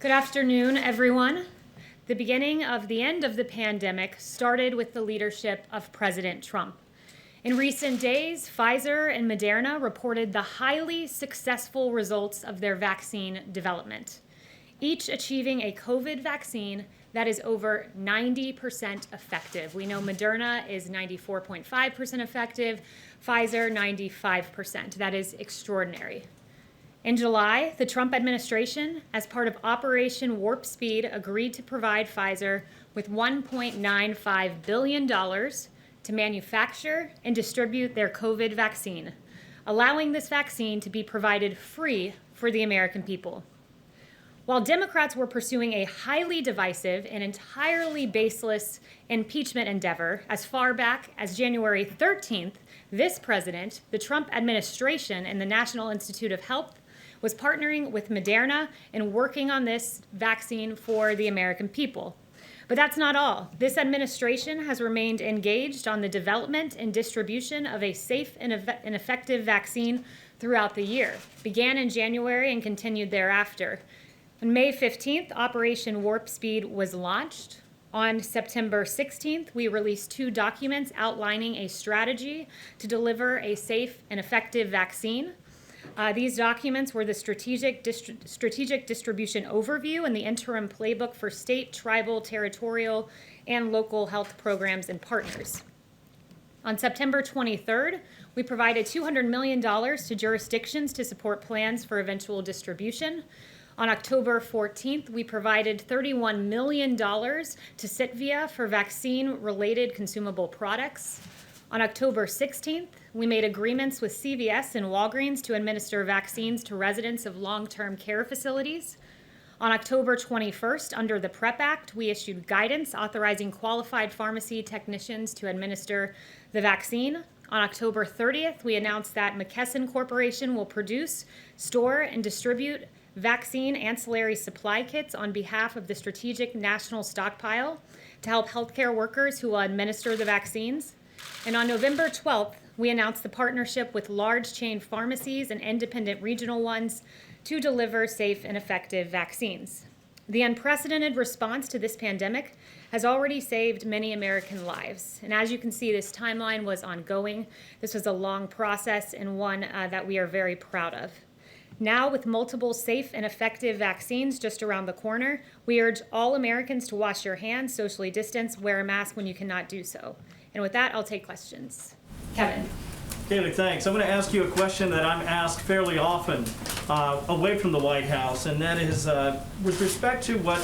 Good afternoon, everyone. The beginning of the end of the pandemic started with the leadership of President Trump. In recent days, Pfizer and Moderna reported the highly successful results of their vaccine development, each achieving a COVID vaccine that is over 90% effective. We know Moderna is 94.5% effective, Pfizer 95%. That is extraordinary. In July, the Trump administration, as part of Operation Warp Speed, agreed to provide Pfizer with $1.95 billion to manufacture and distribute their COVID vaccine, allowing this vaccine to be provided free for the American people. While Democrats were pursuing a highly divisive and entirely baseless impeachment endeavor as far back as January 13th, this president, the Trump administration, and the National Institute of Health was partnering with Moderna and working on this vaccine for the American people. But that's not all. This administration has remained engaged on the development and distribution of a safe and effective vaccine throughout the year. Began in January and continued thereafter. On May 15th, Operation Warp Speed was launched. On September 16th, we released 2 documents outlining a strategy to deliver a safe and effective vaccine. These documents were the strategic distribution overview and the interim playbook for state, tribal, territorial, and local health programs and partners. On September 23rd, we provided $200 million to jurisdictions to support plans for eventual distribution. On October 14th, we provided $31 million to Sitvia for vaccine-related consumable products. On October 16th, we made agreements with CVS and Walgreens to administer vaccines to residents of long-term care facilities. On October 21st, under the PrEP Act, we issued guidance authorizing qualified pharmacy technicians to administer the vaccine. On October 30th, we announced that McEnany Corporation will produce, store, and distribute vaccine ancillary supply kits on behalf of the Strategic National Stockpile to help healthcare workers who will administer the vaccines. And on November 12th, we announced the partnership with large chain pharmacies and independent regional ones to deliver safe and effective vaccines. The unprecedented response to this pandemic has already saved many American lives. And as you can see, this timeline was ongoing. This was a long process and one that we are very proud of. Now, with multiple safe and effective vaccines just around the corner, we urge all Americans to wash your hands, socially distance, wear a mask when you cannot do so. And with that, I'll take questions. Kevin. Kayleigh, thanks. I'm going to ask you a question that I'm asked fairly often away from the White House, and that is with respect to what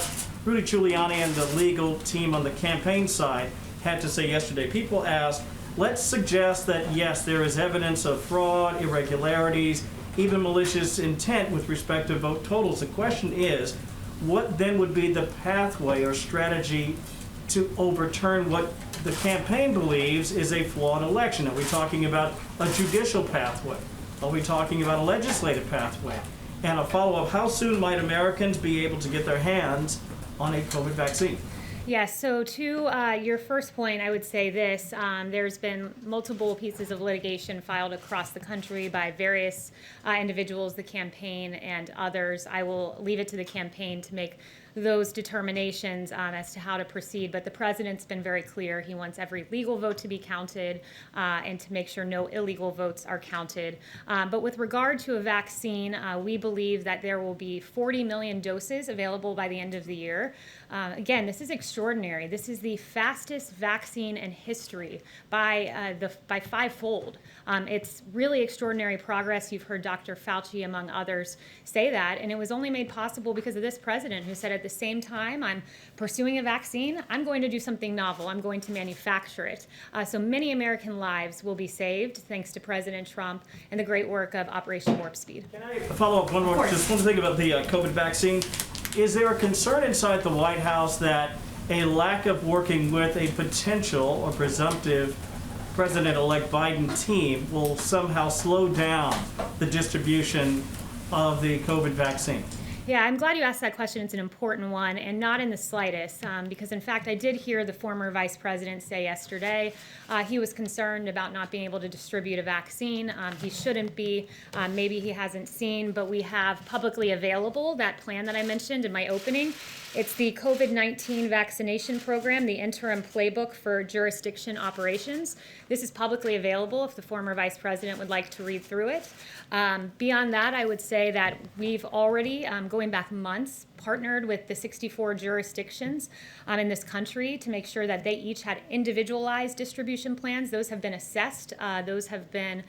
Rudy Giuliani and the legal team on the campaign side had to say yesterday. People asked, let's suggest that, yes, there is evidence of fraud, irregularities, even malicious intent with respect to vote totals. The question is, what then would be the pathway or strategy to overturn what the campaign believes is a flawed election? Are we talking about a judicial pathway? Are we talking about a legislative pathway? And a follow-up, how soon might Americans be able to get their hands on a COVID vaccine? Yes, so to your first point, I would say this. There's been multiple pieces of litigation filed across the country by various individuals, the campaign and others. I will leave it to the campaign to make those determinations as to how to proceed. But the president's been very clear. He wants every legal vote to be counted and to make sure no illegal votes are counted. But with regard to a vaccine, we believe that there will be 40 million doses available by the end of the year. Again, this is extraordinary. This is the fastest vaccine in history by fivefold. It's really extraordinary progress. You've heard Dr. Fauci, among others, say that, and it was only made possible because of this president who said at the same time I'm pursuing a vaccine, I'm going to do something novel. I'm going to manufacture it. So many American lives will be saved thanks to President Trump and the great work of Operation Warp Speed. Can I follow up one more? Just one thing about the COVID vaccine. Is there a concern inside the White House that a lack of working with a potential or presumptive President-elect Biden team will somehow slow down the distribution of the COVID vaccine? Yeah, I'm glad you asked that question. It's an important one, and not in the slightest, because in fact, I did hear the former vice president say yesterday he was concerned about not being able to distribute a vaccine. He shouldn't be. Maybe he hasn't seen, but we have publicly available that plan that I mentioned in my opening. It's the COVID-19 vaccination program, the interim playbook for jurisdiction operations. This is publicly available if the former vice president would like to read through it. Beyond that, I would say that we've already, going back months, partnered with the 64 jurisdictions in this country to make sure that they each had individualized distribution plans. Those have been assessed. Those have been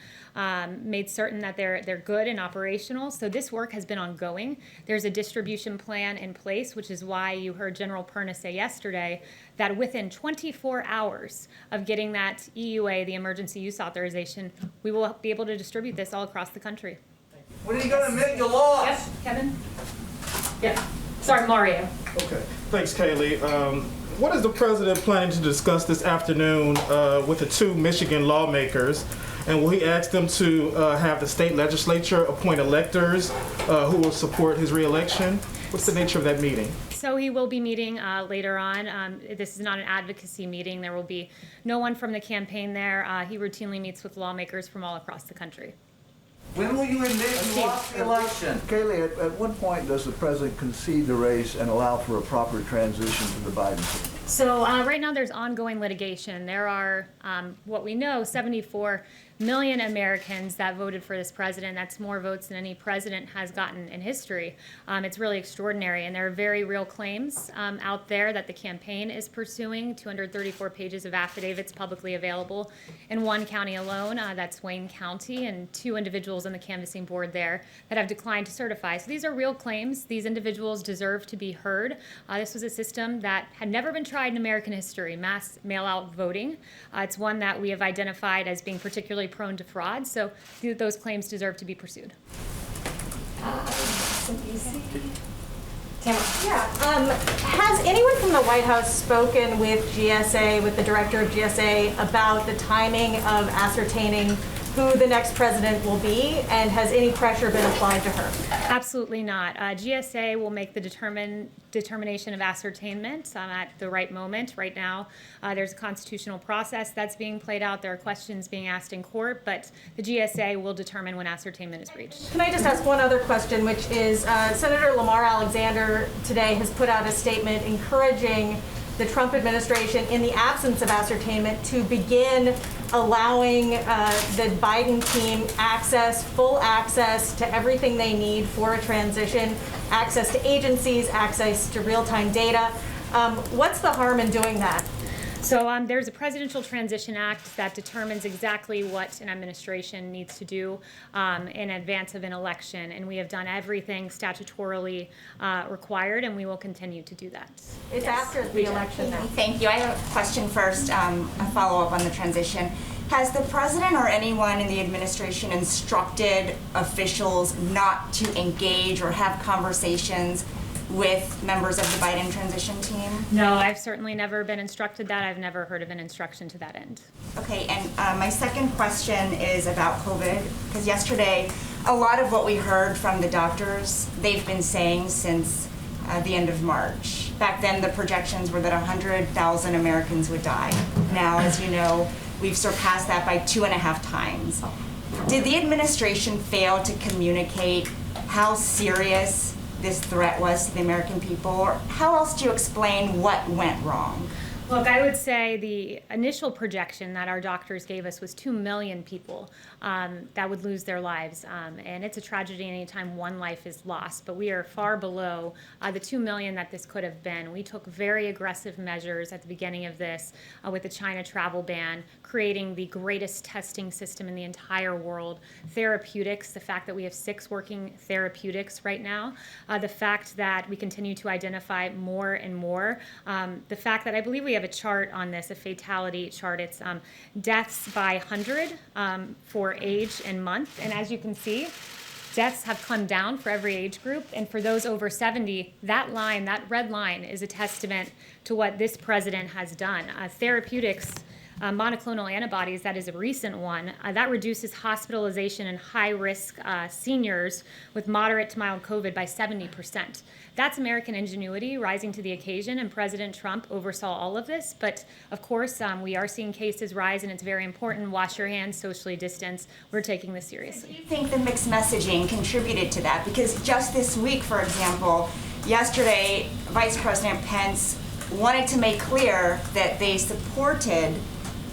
made certain that they're good and operational. So this work has been ongoing. There's a distribution plan in place, which is why you heard General Perna say yesterday that within 24 hours of getting that EUA, the emergency use authorization, we will be able to distribute this all across the country. When are you going to admit you lost? Yes, Kevin? Yeah. Sorry, Mario. Okay. Thanks, Kayleigh. What is the president planning to discuss this afternoon with the two Michigan lawmakers? And will he ask them to have the state legislature appoint electors who will support his reelection? What's the nature of that meeting? So he will be meeting later on. This is not an advocacy meeting. There will be no one from the campaign there. He routinely meets with lawmakers from all across the country. When will you admit you lost the election? Kayleigh, at what point does the president concede the race and allow for a proper transition to the Biden team? So right now there's ongoing litigation. There are, what we know, 74 million Americans that voted for this president. That's more votes than any president has gotten in history. It's really extraordinary, and there are very real claims out there that the campaign is pursuing. 234 pages of affidavits publicly available in one county alone. That's Wayne County, and 2 individuals on the canvassing board there that have declined to certify. So these are real claims. These individuals deserve to be heard. This was a system that had never been tried in American history, mass mail-out voting. It's one that we have identified as being particularly prone to fraud, so those claims deserve to be pursued. Has anyone from the White House spoken with GSA, with the director of GSA, about the timing of ascertaining who the next president will be, and has any pressure been applied to her? Absolutely not. GSA will make the determination of ascertainment at the right moment. Right now, there's a constitutional process that's being played out. There are questions being asked in court, but the GSA will determine when ascertainment is reached. Can I just ask one other question, which is Senator Lamar Alexander today has put out a statement encouraging the Trump administration, in the absence of ascertainment, to begin allowing the Biden team full access to everything they need for a transition, access to agencies, access to real-time data. What's the harm in doing that? So there's a Presidential Transition Act that determines exactly what an administration needs to do in advance of an election, and we have done everything statutorily required, and we will continue to do that. It's after the election now. Thank you. I have a question first, a follow-up on the transition. Has the president or anyone in the administration instructed officials not to engage or have conversations with members of the Biden transition team? No, I've certainly never been instructed that. I've never heard of an instruction to that end. Okay, and my second question is about COVID, because yesterday, a lot of what we heard from the doctors, they've been saying since the end of March. Back then, the projections were that 100,000 Americans would die. Now, as you know, we've surpassed that by 2.5 times. Did the administration fail to communicate how serious this threat was to the American people? Or how else do you explain what went wrong? Look, I would say the initial projection that our doctors gave us was 2 million people that would lose their lives. And it's a tragedy anytime one life is lost, but we are far below the 2 million that this could have been. We took very aggressive measures at the beginning of this with the China travel ban, creating the greatest testing system in the entire world. Therapeutics, the fact that we have 6 working therapeutics right now, the fact that we continue to identify more and more, the fact that I believe we have a chart on this, a fatality chart. It's deaths by 100 for age and month. And as you can see, deaths have come down for every age group. And for those over 70, that line, that red line, is a testament to what this president has done. Therapeutics monoclonal antibodies, that is a recent one, that reduces hospitalization in high-risk seniors with moderate to mild COVID by 70%. That's American ingenuity rising to the occasion, and President Trump oversaw all of this. But of course, we are seeing cases rise, and it's very important. Wash your hands, socially distance. We're taking this seriously. Do you think the mixed messaging contributed to that? Because just this week, for example, yesterday, Vice President Pence wanted to make clear that they supported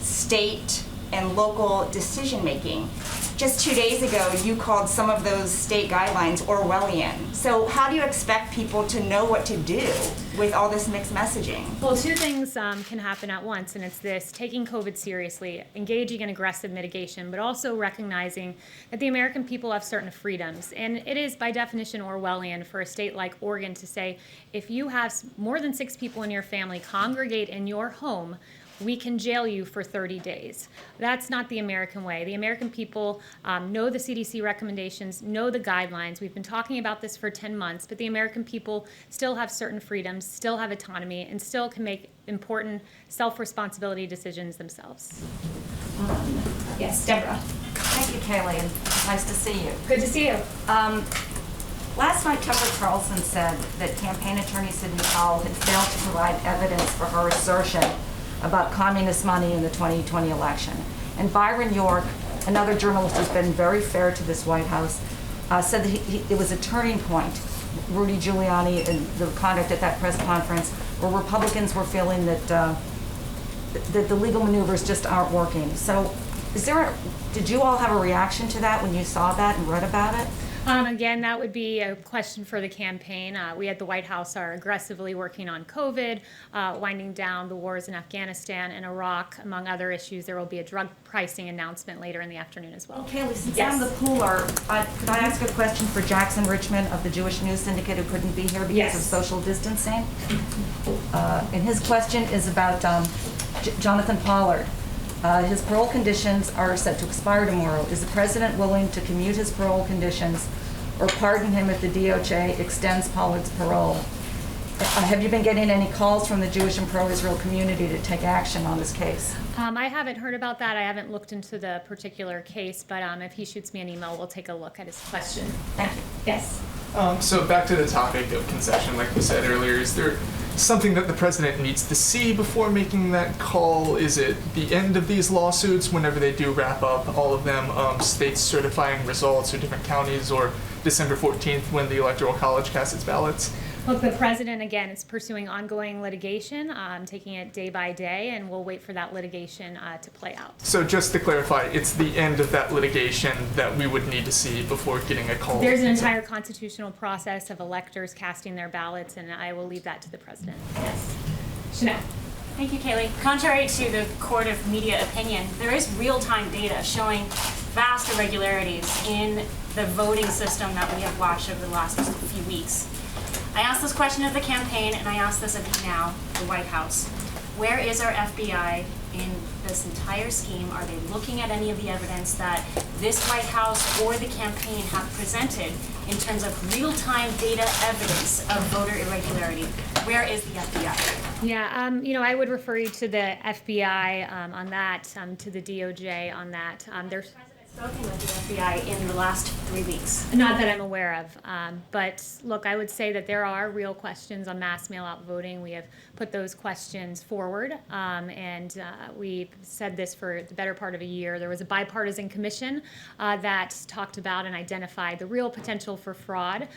state and local decision making. Just 2 days ago, you called some of those state guidelines Orwellian. So how do you expect people to know what to do with all this mixed messaging? Well, two things can happen at once, and it's this: taking COVID seriously, engaging in aggressive mitigation, but also recognizing that the American people have certain freedoms. And it is, by definition, Orwellian for a state like Oregon to say, if you have more than 6 people in your family congregate in your home, we can jail you for 30 days. That's not the American way. The American people know the CDC recommendations, know the guidelines. We've been talking about this for 10 months, but the American people still have certain freedoms, still have autonomy, and still can make important self-responsibility decisions themselves. Yes, Deborah. Thank you, Kayleigh, and nice to see you. Good to see you. Last night, Tucker Carlson said that campaign attorney Sidney Powell had failed to provide evidence for her assertion about communist money in the 2020 election. And Byron York, another journalist who's been very fair to this White House, said that it was a turning point, Rudy Giuliani and the conduct at that press conference, where Republicans were feeling that the legal maneuvers just aren't working. So did you all have a reaction to that when you saw that and read about it? Again, that would be a question for the campaign. We at the White House are aggressively working on COVID, winding down the wars in Afghanistan and Iraq, among other issues. There will be a drug pricing announcement later in the afternoon as well. Okay, since Yes. I'm the pooler, could I ask a question for Jackson Richmond of the Jewish News Syndicate, who couldn't be here because Yes. of social distancing? And his question is about Jonathan Pollard. His parole conditions are set to expire tomorrow. Is the president willing to commute his parole conditions or pardon him if the DOJ extends Pollard's parole? Have you been getting any calls from the Jewish and pro-Israel community to take action on this case? I haven't heard about that. I haven't looked into the particular case, but if he shoots me an email, we'll take a look at his question. Thank you. Yes. So back to the topic of concession, like we said earlier, is there something that the president needs to see before making that call? Is it the end of these lawsuits, whenever they do wrap up, all of them, states certifying results or different counties, or December 14th when the Electoral College casts its ballots? Look, the president, again, is pursuing ongoing litigation, taking it day by day, and we'll wait for that litigation to play out. So just to clarify, it's the end of that litigation that we would need to see before getting a call? There's an entire constitutional process of electors casting their ballots, and I will leave that to the president. Yes. Chanel. Thank you, Kayleigh. Contrary to the court of media opinion, there is real-time data showing vast irregularities in the voting system that we have watched over the last few weeks. I asked this question of the campaign, and I ask this of you now, the White House. Where is our FBI in this entire scheme? Are they looking at any of the evidence that this White House or the campaign have presented in terms of real-time data evidence of voter irregularity? Where is the FBI? Yeah, I would refer you to the FBI on that, to the DOJ on that. There's Spoken with the FBI in the last 3 weeks. not that I'm aware of, but look, I would say that there are real questions on mass mail-out voting. We have put those questions forward, and we said this for the better part of a year. There was a bipartisan commission that talked about and identified the real potential for fraud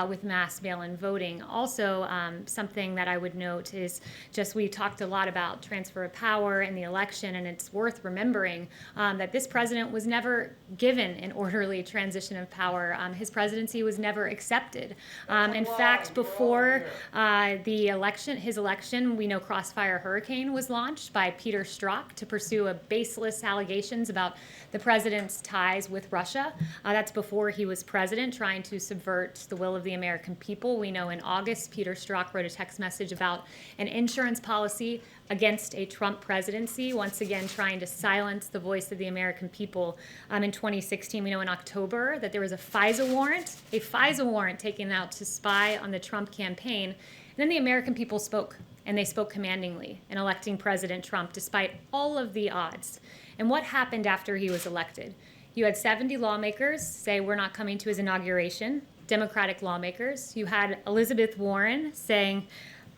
with mass mail-in voting. Also, something that I would note is just we talked a lot about transfer of power in the election, and it's worth remembering that this president was never given an orderly transition of power. His presidency was never accepted. In fact, before his election, we know Crossfire Hurricane was launched by Peter Strzok to pursue a baseless allegations about the president's ties with Russia. That's before he was president, trying to subvert the will of the American people. We know in August, Peter Strzok wrote a text message about an insurance policy against a Trump presidency, once again trying to silence the voice of the American people. In 2016, we know in October that there was a FISA warrant taken out to spy on the Trump campaign. And then the American people spoke. and they spoke commandingly in electing President Trump despite all of the odds. And what happened after he was elected? You had 70 lawmakers say we're not coming to his inauguration, Democratic lawmakers. You had Elizabeth Warren saying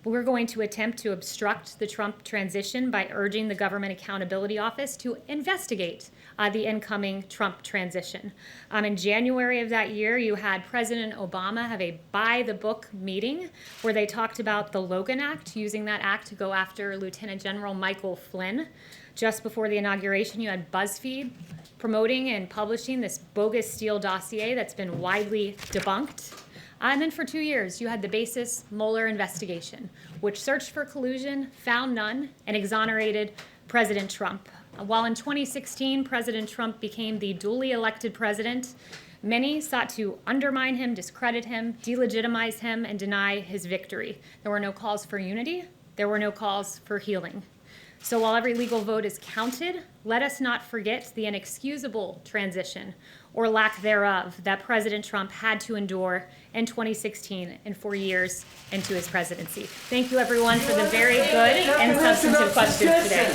we're going to attempt to obstruct the Trump transition by urging the Government Accountability Office to investigate the incoming Trump transition. In January of that year, you had President Obama have a by-the-book meeting where they talked about the Logan Act, using that act to go after Lieutenant General Michael Flynn. Just before the inauguration, you had BuzzFeed promoting and publishing this bogus Steele dossier that's been widely debunked. And then for 2 years, you had the basis Mueller investigation, which searched for collusion, found none, and exonerated President Trump. While in 2016, President Trump became the duly elected president, many sought to undermine him, discredit him, delegitimize him, and deny his victory. There were no calls for unity. There were no calls for healing. So while every legal vote is counted, let us not forget the inexcusable transition, or lack thereof, that President Trump had to endure in 2016 and 4 years into his presidency. Thank you, everyone, for the very good and substantive questions today.